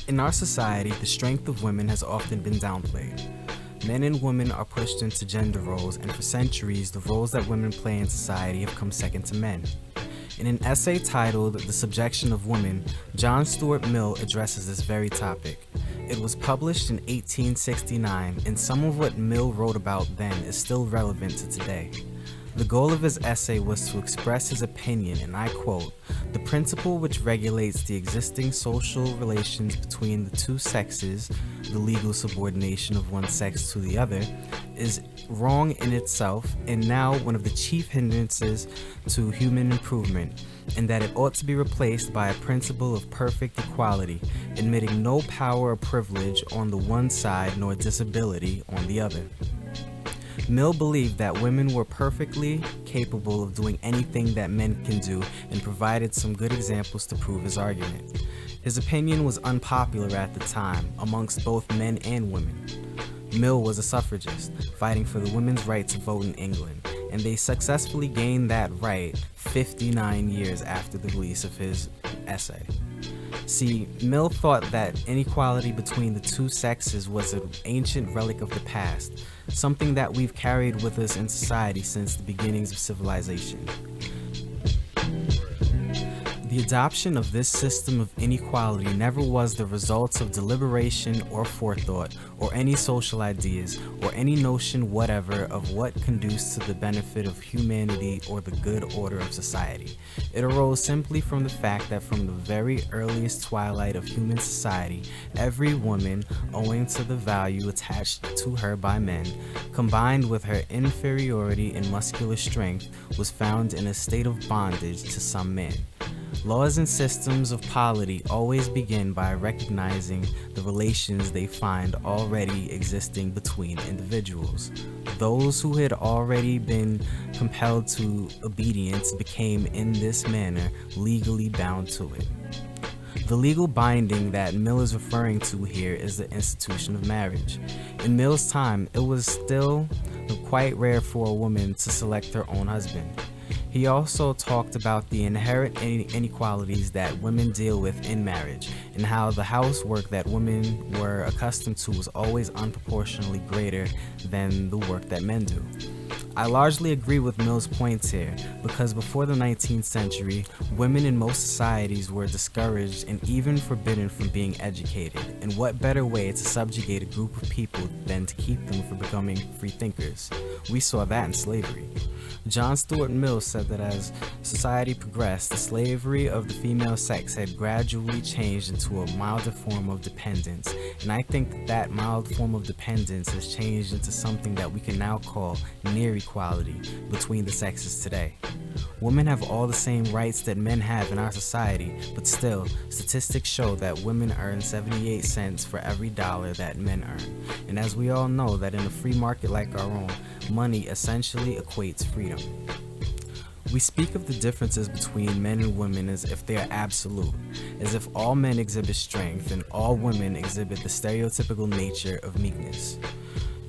In our society, the strength of women has often been downplayed. Men and women are pushed into gender roles, and for centuries, the roles that women play in society have come second to men. In an essay titled The Subjection of Women, John Stuart Mill addresses this very topic. It was published in 1869, and some of what Mill wrote about then is still relevant to today. The goal of his essay was to express his opinion, and I quote, "The principle which regulates the existing social relations between the two sexes, the legal subordination of one sex to the other, is wrong in itself and now one of the chief hindrances to human improvement, and that it ought to be replaced by a principle of perfect equality, admitting no power or privilege on the one side nor disability on the other." Mill believed that women were perfectly capable of doing anything that men can do and provided some good examples to prove his argument. His opinion was unpopular at the time amongst both men and women. Mill was a suffragist, fighting for the women's right to vote in England, and they successfully gained that right 59 years after the release of his essay. See, Mill thought that inequality between the two sexes was an ancient relic of the past, something that we've carried with us in society since the beginnings of civilization. The adoption of this system of inequality never was the result of deliberation or forethought or any social ideas or any notion whatever of what conduced to the benefit of humanity or the good order of society. It arose simply from the fact that from the very earliest twilight of human society, every woman, owing to the value attached to her by men, combined with her inferiority in muscular strength, was found in a state of bondage to some men. Laws and systems of polity always begin by recognizing the relations they find already existing between individuals. Those who had already been compelled to obedience became in this manner legally bound to it. The legal binding that Mill is referring to here is the institution of marriage. In Mill's time, it was still quite rare for a woman to select her own husband. He also talked about the inherent inequalities that women deal with in marriage, and how the housework that women were accustomed to was always unproportionally greater than the work that men do. I largely agree with Mill's points here, because before the 19th century, women in most societies were discouraged and even forbidden from being educated, and what better way to subjugate a group of people than to keep them from becoming free thinkers? We saw that in slavery. John Stuart Mill said that as society progressed, the slavery of the female sex had gradually changed into a milder form of dependence, and I think that that mild form of dependence has changed into something that we can now call near equality between the sexes today. Women have all the same rights that men have in our society, but still, statistics show that women earn 78 cents for every dollar that men earn. And as we all know that in a free market like our own, money essentially equates freedom. We speak of the differences between men and women as if they are absolute, as if all men exhibit strength and all women exhibit the stereotypical nature of meekness.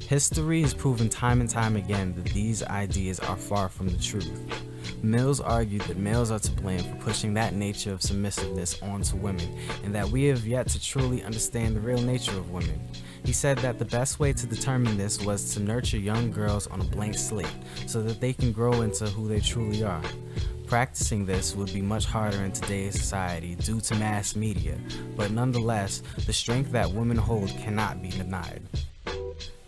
History has proven time and time again that these ideas are far from the truth. Mills argued that males are to blame for pushing that nature of submissiveness onto women, and that we have yet to truly understand the real nature of women. He said that the best way to determine this was to nurture young girls on a blank slate, so that they can grow into who they truly are. Practicing this would be much harder in today's society due to mass media, but nonetheless, the strength that women hold cannot be denied.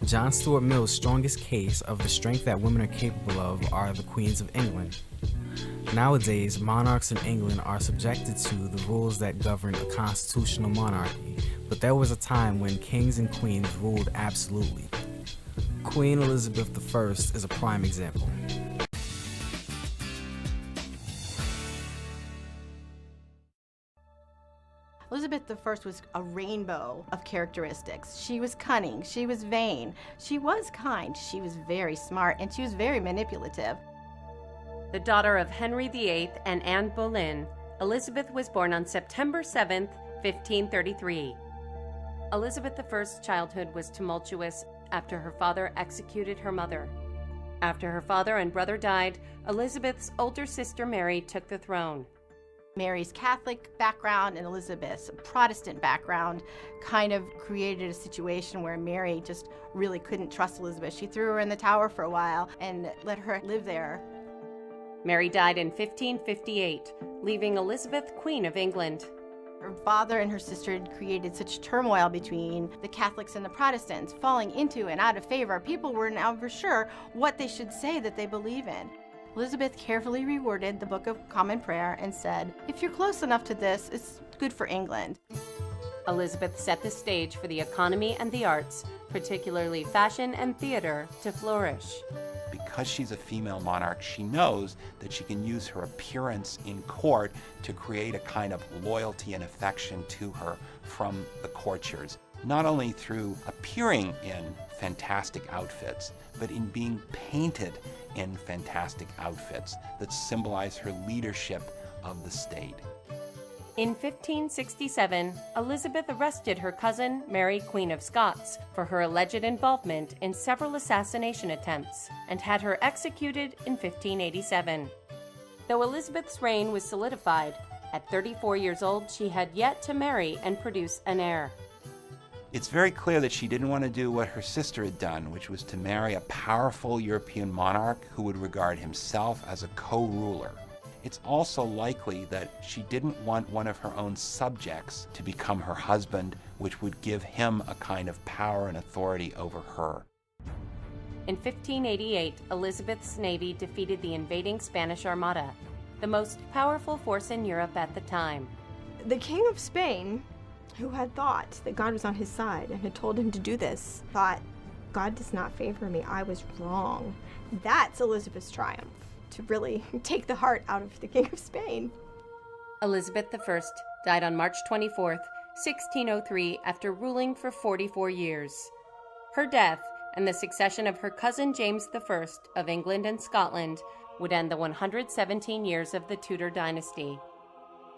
John Stuart Mill's strongest case of the strength that women are capable of are the queens of England. Nowadays, monarchs in England are subjected to the rules that govern a constitutional monarchy, but there was a time when kings and queens ruled absolutely. Queen Elizabeth I is a prime example. Elizabeth I was a rainbow of characteristics. She was cunning, she was vain, she was kind, she was very smart, and she was very manipulative. The daughter of Henry VIII and Anne Boleyn, Elizabeth was born on September 7, 1533. Elizabeth I's childhood was tumultuous after her father executed her mother. After her father and brother died, Elizabeth's older sister Mary took the throne. Mary's Catholic background and Elizabeth's Protestant background kind of created a situation where Mary just really couldn't trust Elizabeth. She threw her in the tower for a while and let her live there. Mary died in 1558, leaving Elizabeth Queen of England. Her father and her sister had created such turmoil between the Catholics and the Protestants, falling into and out of favor. People were never sure what they should say that they believe in. Elizabeth carefully reworded the Book of Common Prayer and said, if you're close enough to this, it's good for England. Elizabeth set the stage for the economy and the arts, particularly fashion and theater, to flourish. Because she's a female monarch, she knows that she can use her appearance in court to create a kind of loyalty and affection to her from the courtiers, not only through appearing in fantastic outfits, but in being painted in fantastic outfits that symbolize her leadership of the state. In 1567, Elizabeth arrested her cousin, Mary, Queen of Scots, for her alleged involvement in several assassination attempts, and had her executed in 1587. Though Elizabeth's reign was solidified, at 34 years old she had yet to marry and produce an heir. It's very clear that she didn't want to do what her sister had done, which was to marry a powerful European monarch who would regard himself as a co-ruler. It's also likely that she didn't want one of her own subjects to become her husband, which would give him a kind of power and authority over her. In 1588, Elizabeth's navy defeated the invading Spanish Armada, the most powerful force in Europe at the time. The King of Spain, who had thought that God was on his side and had told him to do this, thought, God does not favor me, I was wrong. That's Elizabeth's triumph, to really take the heart out of the King of Spain. Elizabeth I died on March 24, 1603, after ruling for 44 years. Her death and the succession of her cousin James I of England and Scotland would end the 117 years of the Tudor dynasty.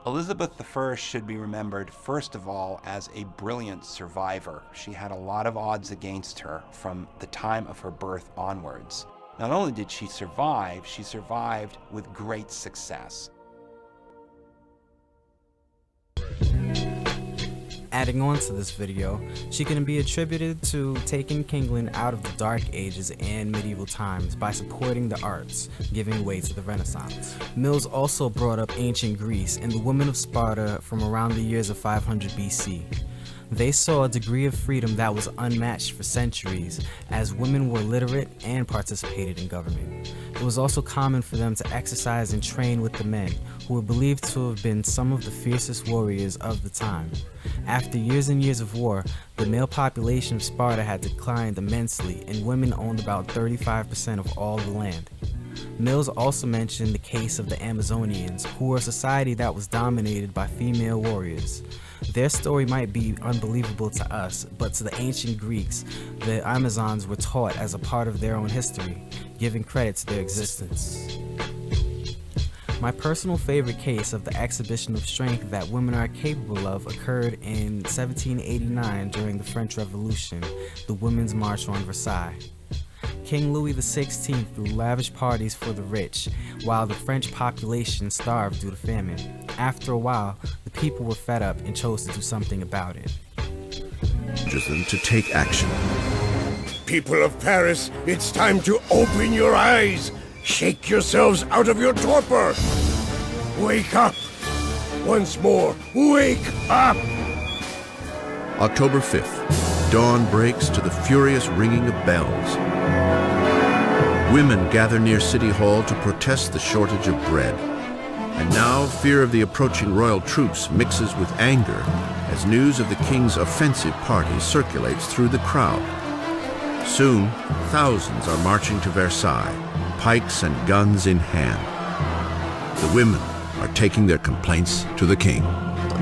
Elizabeth I should be remembered, first of all, as a brilliant survivor. She had a lot of odds against her from the time of her birth onwards. Not only did she survived with great success. Adding on to this video, she can be attributed to taking England out of the Dark Ages and medieval times by supporting the arts, giving way to the Renaissance. Mills also brought up ancient Greece and the women of Sparta from around the years of 500 BC. They saw a degree of freedom that was unmatched for centuries, as women were literate and participated in government. It was also common for them to exercise and train with the men, who were believed to have been some of the fiercest warriors of the time. After years and years of war, the male population of Sparta had declined immensely, and women owned about 35% of all the land. Mills also mentioned the case of the Amazonians, who were a society that was dominated by female warriors. Their story might be unbelievable to us, but to the ancient Greeks, the Amazons were taught as a part of their own history, giving credit to their existence. My personal favorite case of the exhibition of strength that women are capable of occurred in 1789 during the French Revolution, the Women's March on Versailles. King Louis XVI threw lavish parties for the rich, while the French population starved due to famine. After a while, the people were fed up and chose to do something about it. Urges them to take action. People of Paris, it's time to open your eyes. Shake yourselves out of your torpor. Wake up. Once more, wake up. October 5th, dawn breaks to the furious ringing of bells. Women gather near City Hall to protest the shortage of bread. And now, fear of the approaching royal troops mixes with anger as news of the king's offensive party circulates through the crowd. Soon, thousands are marching to Versailles, pikes and guns in hand. The women are taking their complaints to the king.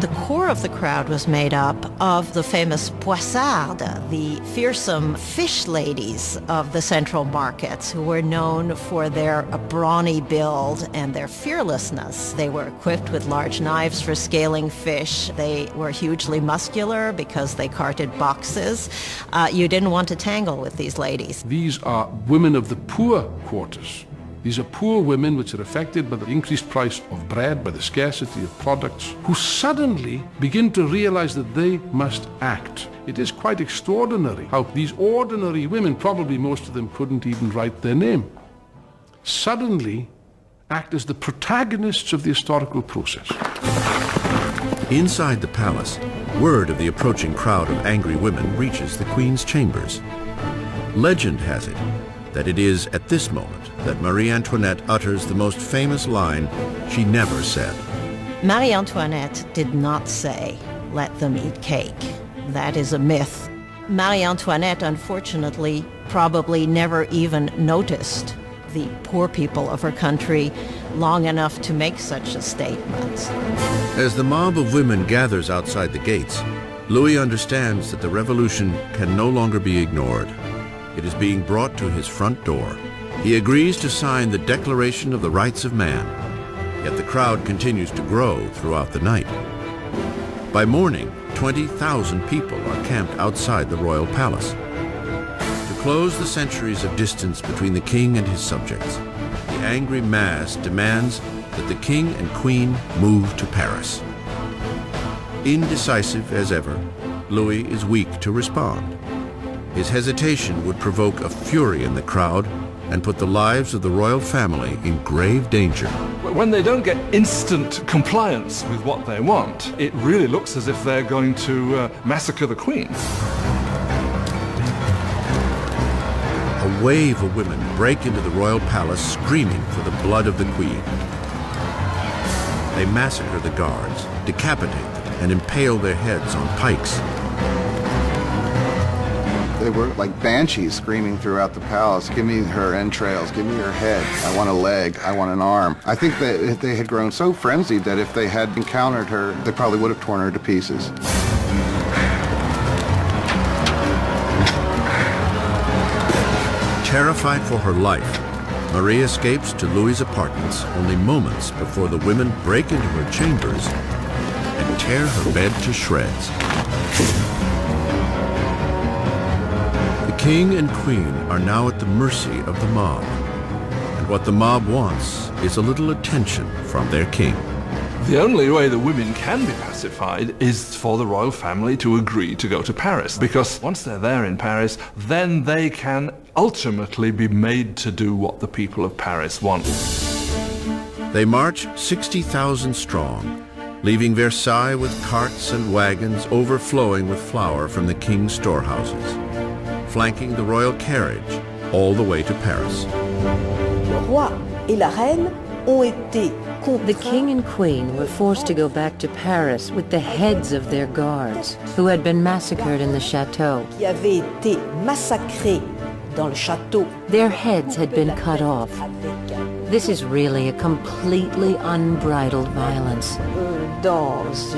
The core of the crowd was made up of the famous poissardes, the fearsome fish ladies of the central markets, who were known for their brawny build and their fearlessness. They were equipped with large knives for scaling fish. They were hugely muscular because they carted boxes. You didn't want to tangle with these ladies. These are women of the poor quarters, These are poor women which are affected by the increased price of bread, by the scarcity of products, who suddenly begin to realize that they must act. It is quite extraordinary how these ordinary women, probably most of them couldn't even write their name, suddenly act as the protagonists of the historical process. Inside the palace, word of the approaching crowd of angry women reaches the Queen's chambers. Legend has it that it is at this moment that Marie Antoinette utters the most famous line she never said. Marie Antoinette did not say, "Let them eat cake." That is a myth. Marie Antoinette, unfortunately, probably never even noticed the poor people of her country long enough to make such a statement. As the mob of women gathers outside the gates, Louis understands that the revolution can no longer be ignored. It is being brought to his front door. He agrees to sign the Declaration of the Rights of Man, yet the crowd continues to grow throughout the night. By morning, 20,000 people are camped outside the royal palace. To close the centuries of distance between the king and his subjects, the angry mass demands that the king and queen move to Paris. Indecisive as ever, Louis is weak to respond. His hesitation would provoke a fury in the crowd and put the lives of the royal family in grave danger. When they don't get instant compliance with what they want, it really looks as if they're going to massacre the Queen. A wave of women break into the royal palace screaming for the blood of the Queen. They massacre the guards, decapitate them, and impale their heads on pikes. They were like banshees screaming throughout the palace, "Give me her entrails, give me her head, I want a leg, I want an arm." I think that they had grown so frenzied that if they had encountered her, they probably would have torn her to pieces. Terrified for her life, Marie escapes to Louis's apartments only moments before the women break into her chambers and tear her bed to shreds. The king and queen are now at the mercy of the mob, and what the mob wants is a little attention from their king. The only way the women can be pacified is for the royal family to agree to go to Paris, because once they're there in Paris, then they can ultimately be made to do what the people of Paris want. They march 60,000 strong, leaving Versailles with carts and wagons overflowing with flour from the king's storehouses, flanking the royal carriage all the way to Paris. Le roi et la reine ont été The king and queen were forced to go back to Paris with the heads of their guards, who had been massacred in the chateau. qui avaient été massacrés dans le château. Their heads had been cut off. This is really a completely unbridled violence. Dans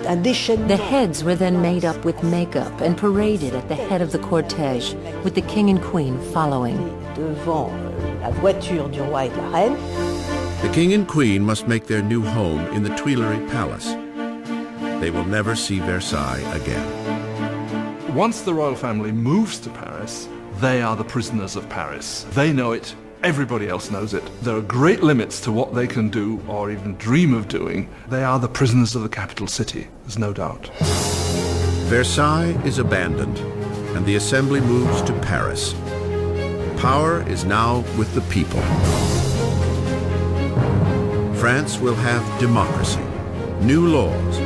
un déchaînement. The heads were then made up with makeup and paraded at the head of the cortege, with the king and queen following. Devant la voiture du roi et de la reine. The king and queen must make their new home in the Tuileries Palace. They will never see Versailles again. Once the royal family moves to Paris, they are the prisoners of Paris. They know it. Everybody else knows it. There are great limits to what they can do or even dream of doing. They are the prisoners of the capital city, there's no doubt. Versailles is abandoned, and the assembly moves to Paris. Power is now with the people. France will have democracy, new laws,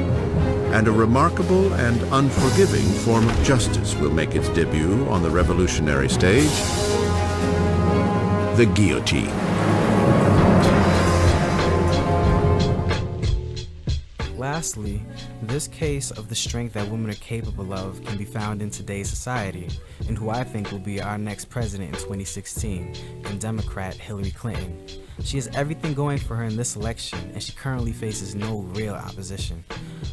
and a remarkable and unforgiving form of justice will make its debut on the revolutionary stage: the guillotine. Lastly, this case of the strength that women are capable of can be found in today's society, in who I think will be our next president in 2016, and Democrat Hillary Clinton. She has everything going for her in this election, and she currently faces no real opposition.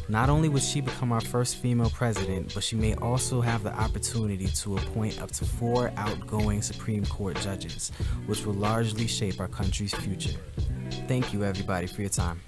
Not only would she become our first female president, but she may also have the opportunity to appoint up to 4 outgoing Supreme Court judges, which will largely shape our country's future. Thank you, everybody, for your time.